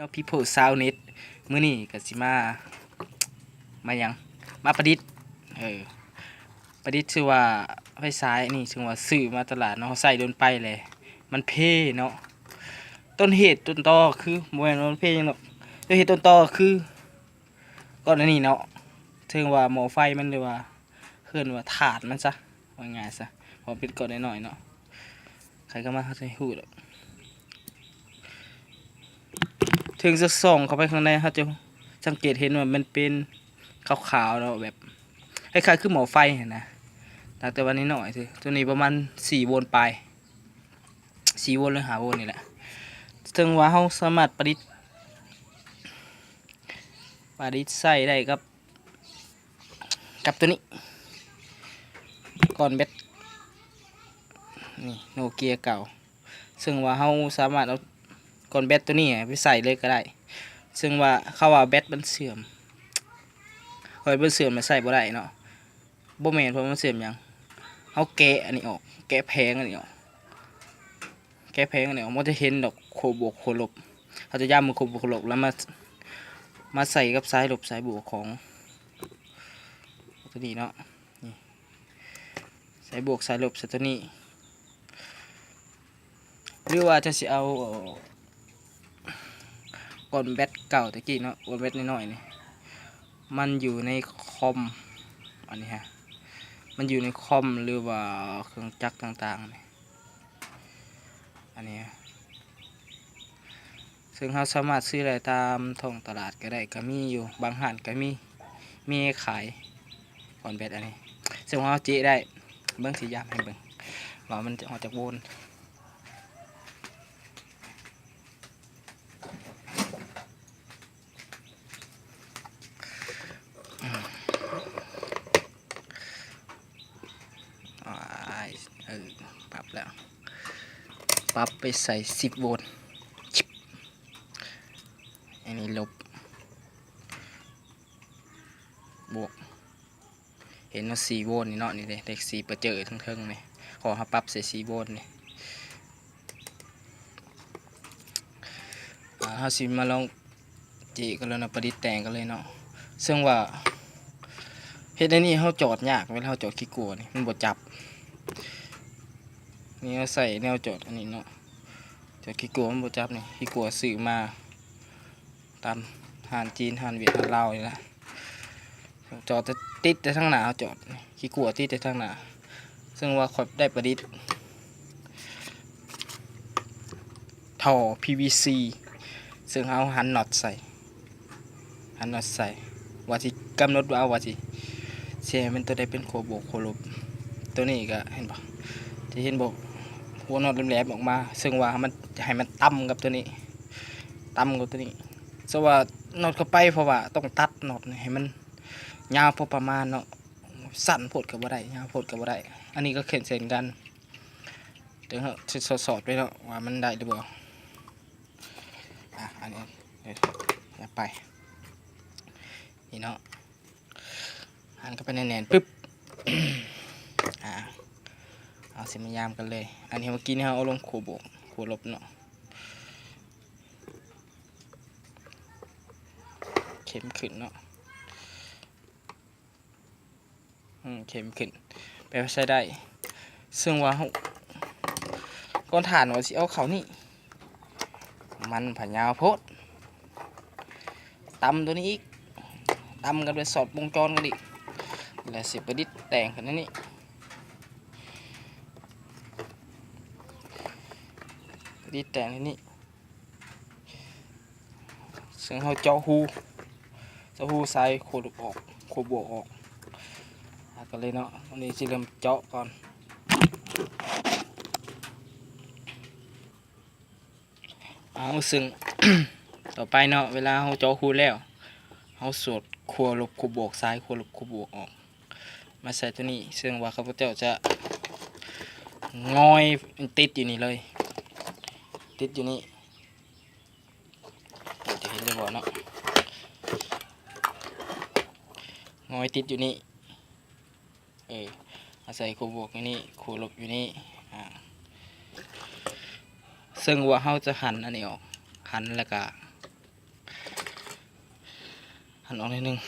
เนาะ People Sound Net มื้อนี้ก็สิมาหยังมาประดิษฐ์ประดิษฐ์ชื่อว่าไฟฉายนี่ชื่อว่าซื้อมาตลาดเนาะใส่โดนไปแหละมันเพ่เนาะต้นเหตุต้นตอคือบ่แม่นว่ามันเพ่หยังดอกต้นเหตุต้นตอคือก่อนอันนี้เนาะถึงว่าหม้อไฟมันหรือว่าเอิ้นว่าถาดมันซะว่าง่ายซะพอเป็นก่อนน้อยๆเนาะใครก็มาเข้าใจฮู้ดอกถึงจะส่องเข้าไปข้างในเขาจะสังเกตเห็นว่ามันเป็นขาวๆเนาะแบบคล้ายๆคือหม้อไฟนะแต่วันนี้หน่อยสิตัวนี้ประมาณ4 โวลต์ปลาย4 โวลต์หรือ5 โวลต์นี่แหละซึ่งว่าเขาสามารถประดิษฐ์ใส่ได้กับตัวนี้ก่อนแบตนี่โนเกียเก่าซึ่งว่าเขาสามารถเอาก่อนแบตตัวนี้ไปใส่เลยก็ได้ซึ่งว่าเขาว่าแบตมันเสื่อมมันเสื่อมมันใส่บ่ได้เนาะบ่แม่นเพราะมันเสื่อมหยังเขาแกะอันนี้ออกแกะแผงอันนี้ออกมันจะเห็นดอกโคบวกโคลบเขาจะย่ำมันโคบวกโคลบแล้วมาใส่กับสายลบสายบวกของตัวนี้เนาะนี่สายบวกสายลบสายตัวนี้หรือว่าจะสิเอาก่อนแบตเก่าตะกี้เนาะก่อนแบตน้อยๆนี่มันอยู่ในคอมอันนี้ฮะมันอยู่ในคอมหรือว่าเครื่องจักรต่างๆนี่อันนี้ซึ่งเราสามารถซื้อได้ตามท้องตลาดก็ได้ก็มีอยู่บางห้างก็มีขายก่อนแบตอันนี้ซึ่งเราจีได้เบิ้งสียามให้เบิ้งว่ามันจะออกจากโวลต์ปรับแล้วปรับไปใส่10 โวลต์อันนี้ลบบวกเห็นว่า4 โวลต์นี่เนาะนี่เลยเลข4ประเจิดทั้งๆนี่ขอเขาปรับใส่4 โวลต์นี่เขาสิมาลองจีกันแล้วนะประดิษฐ์แต่งกันเลยเนาะซึ่งว่าเฮ็ดในนี้เขาจอดยากเวลาเขาจอดขี้กลัวนี่มันบ่จับนี่เราใส่แนวจอดอันนี้เนาะจอดขี้กลัวมันบ่จับนี่ขี้กลัวซื้อมาตามห้างจีนห้างเวียดห้างลาวนี่แหละจอดติดแต่ทั้งหนาจอดขี้กลัวติดแต่ทั้งหนาซึ่งว่าขอบได้ประดิษฐ์ท่อ PVC ซึ่งเอาหันน็อตใส่ว่าที่กำหนดว่าที่เสียมันตัวได้เป็นโคบวกโคลบตัวนี้ก็เห็นปะที่เห็นบอกหัวน็อตแหลมๆออกมาซึ่งว่ามันจะให้มันต่ำกับตัวนี้สว่าน็อตเข้าไปเพราะว่าต้องตัดน็อตให้มันยาวพอประมาณเนาะสั้นโพดกับบ่ได้ยาวโพดกับบ่ได้อันนี้ก็เข็นเส้นกันเดี๋ยวเราจะสอดไปเนาะว่ามันได้หรือเปล่าอันนี้อย่าไปนี่เนาะหันเข้าไปแน่นๆปึ๊บเอาเส้นมายามกันเลยอันนี้เมื่อกี้นี่เราเอาลงขูบวกขูลบเนาะเข้มขึ้นเนาะเข้มขึ้นไปใช้ได้ซึ่งว่าก้อนถ่านว่าสิเอาเขานี่มันผ่ายาวโพดตำตัวนี้อีกตำกันไปสอดวงจรกันดิแล้วสิประดิษฐ์แต่งกันนี่ประดิษฐ์แต่งนี่ซึ่งเขาเจาะหูใส่โคบออกโคบวกออกกันเลยเนาะวันนี้จะเริ่มเจาะก่อนซึ่ง ต่อไปเนาะเวลาเขาเจาะหูแล้วเขาสวดขั้วลบขั้วบวกซ้ายขั้วลบขั้วบวกออกมาใส่ตัวนี้ซึ่งว่าข้าพเจ้าจะงอยติดอยู่นี่เลยติดอยู่นี่จะเห็นได้บ่เนาะงอยติดอยู่นี่อาศัยขั้วบวกอยู่นี่ขั้วลบอยู่นี่ซึ่งว่าเขาจะหันอันนี้ออกหันแล้วก็ หันออกนิดนึง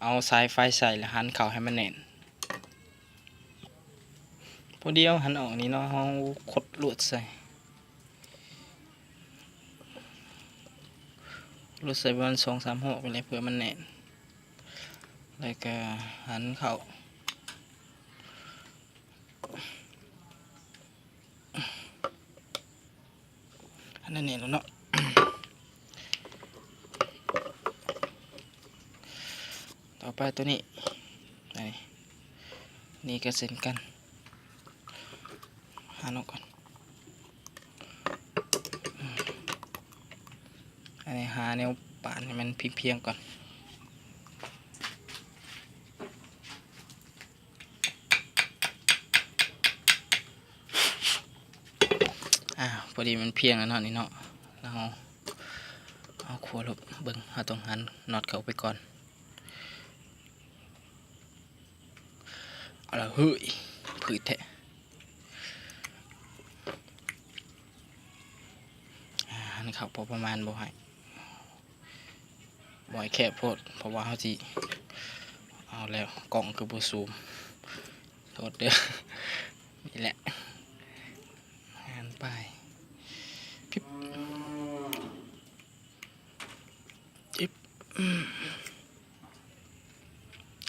เอาสายไฟใส่แล้วหันเข้าให้มันแน่นพอเดียวหันออกนี่เนาะเอาขดลวดใส่ประมาณ2-3 หัวไปเลยเพื่อมันแน่นแล้วก็หันเข้าอันนั้นเนี่ยแล้วเนาะ ต่อไปตัวนี้นี่ก็เส้นกันหันออกก่อนอันนี้หาแนวป่านให้มันเพียงๆก่อนพอดีมันเพียงแล้วเนาะนี่เนาะแล้วเอาขวดลบเบิ่งเอาตรงหันน็อตเข้าไปก่อนเอาละเฮ้ยผืดแท้หันเข้าพอประมาณบ่ให้แคบโพดเพราะว่าเขาสิเอาแล้วกล่องคือบ่ซูมโทษเด้อนี่แหละหันไปปิ๊บจิ๊บ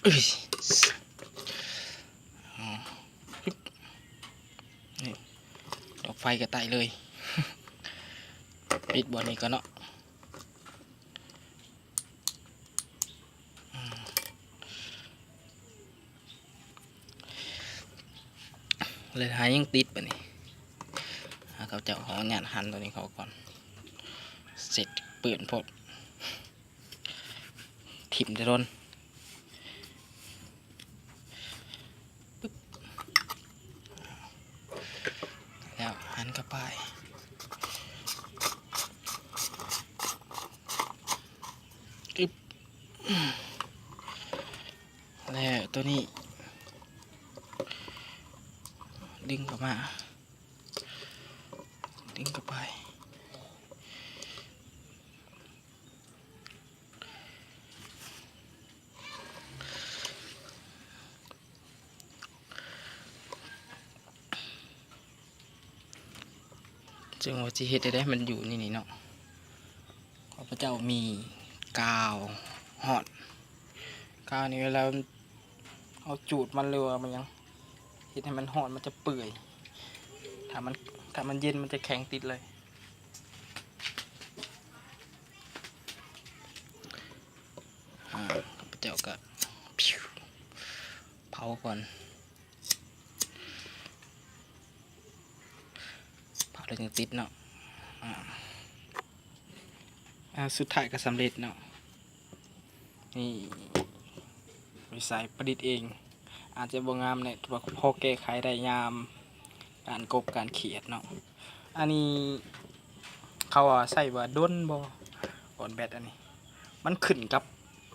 ปึ๊บนี่ดอกไฟกระต่ายเลยปิดบอลนี้ก็เนาะเลยหายังติดไปนี่เขาจะของหยาดหันตัวนี้เขาก่อนเสร็จเปื่อนพดถิ่มจะโดนปึ๊บแล้วหันกระปายปึ๊บแล้วตัวนี้ดึงเข้ามาดึงเข้าไปจึงว่าจะเฮ็ดได้มันอยู่นี่เนาะข้าพเจ้ามีกาวหอดกาวนี่เวลาเอาจูดมันเรือมันยังเฮ็ดให้มันหอดมันจะเปื่อยถ้ามันเย็นมันจะแข็งติดเลยข้าพเจ้าก็เผาก่อนเผาแล้วจึงติดเนาะสุดท้ายก็สำเร็จเนาะนี่วิสัยประดิษฐ์เองอาจจะบ่งามเนี่ยแต่ว่าพอแก้ไขได้ยามการกบการเขียดเนาะอันนี้เขาใส่ว่าด้นบ่ก่อนแบตอันนี้มันขึ้นกับ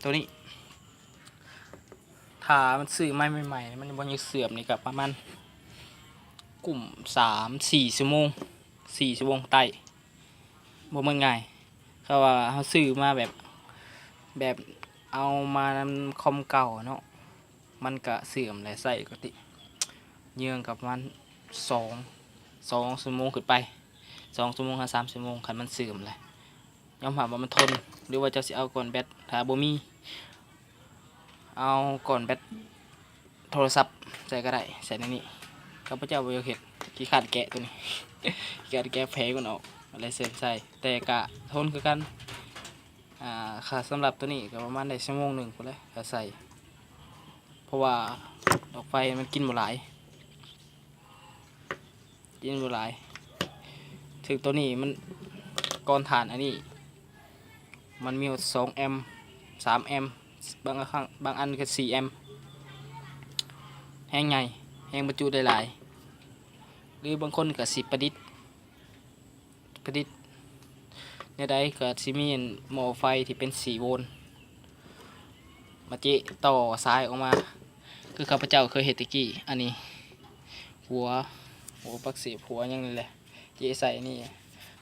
ตัวนี้ถ้ามันซื้อใหม่ๆมันบ่ยังเสื่อมนี่กับประมาณกลุ่ม3-4 ชั่วโมงไต่บ่มันง่ายเขาว่าเขาซื้อมาแบบเอามานำคอมเก่าเนาะมันก็เสื่อมและใส่ก็ติเยื่องกับมัน2 ชั่วโมงขึ้นไป2 ชั่วโมงถึง3 ชั่วโมงคันมันเสื่อมเลยยอมรับว่ามันทนหรือว่าจะสิเอาก่อนแบตถ้าบ่มีเอาก่อนแบตโทรศัพท์ใส่ก็ได้ใส่ในนี้ข้าพเจ้าบ่อยากเฮ็ดขี้ขาดแกะตัวนี้ แกะแผลมันออกอะไรเสริมใส่แต่กะทนคือกันค่าสำหรับตัวนี้ก็ประมาณได้1 ชั่วโมงพุ่นแหละก็ใส่เพราะว่าดอกไฟมันกินบ่หลายถึงตัวนี้มันก้อนถ่านอันนี้มันมี2 แอมป์3 แอมป์บางอันก็4 แอมป์แห้งใหญ่แห้งบรรจุได้หลายหรือบางคนก็สิประดิษฐ์เนี่ยได้ก็สิมีหม้อไฟที่เป็น4 โวลต์มาจิต่อสายออกมาคือข้าพเจ้าเคยเฮ็ดตะกี้อันนี้หัวปลั๊กเสียบหัวยังนี่แหละเจใส่นี่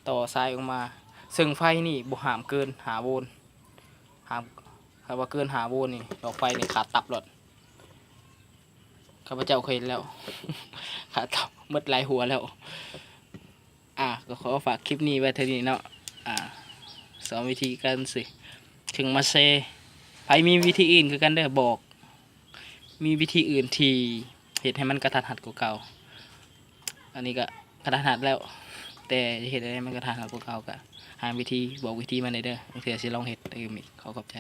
ต่อสายออกมาซึ่งไฟนี่บ่ห้ามเกิน5 โวลต์ห้าม ถ้าว่าเกิน5 โวลต์นี่ดอกไฟนี่ขาดตับหลดข้าพเจ้าเคยเห็นแล้ว ขาดตับหมดหลายหัวแล้วก็ขอฝากคลิปนี้ไว้เท่านี้เนาะสอนวิธีการสิถึงมาเซใครมีวิธีอื่นคือกันเด้อบอก มีวิธีอื่นที่เห็นให้มันกระทัดหัดกว่าเก่าอันนี้ก็กระทัดหัดแล้ว แต่เห็นให้มันกระทัดหัดกว่าเก่าก็หาวิธีบอกวิธีมาในเด้อเผื่อสิลองเห็ดอีกขอขอบใจ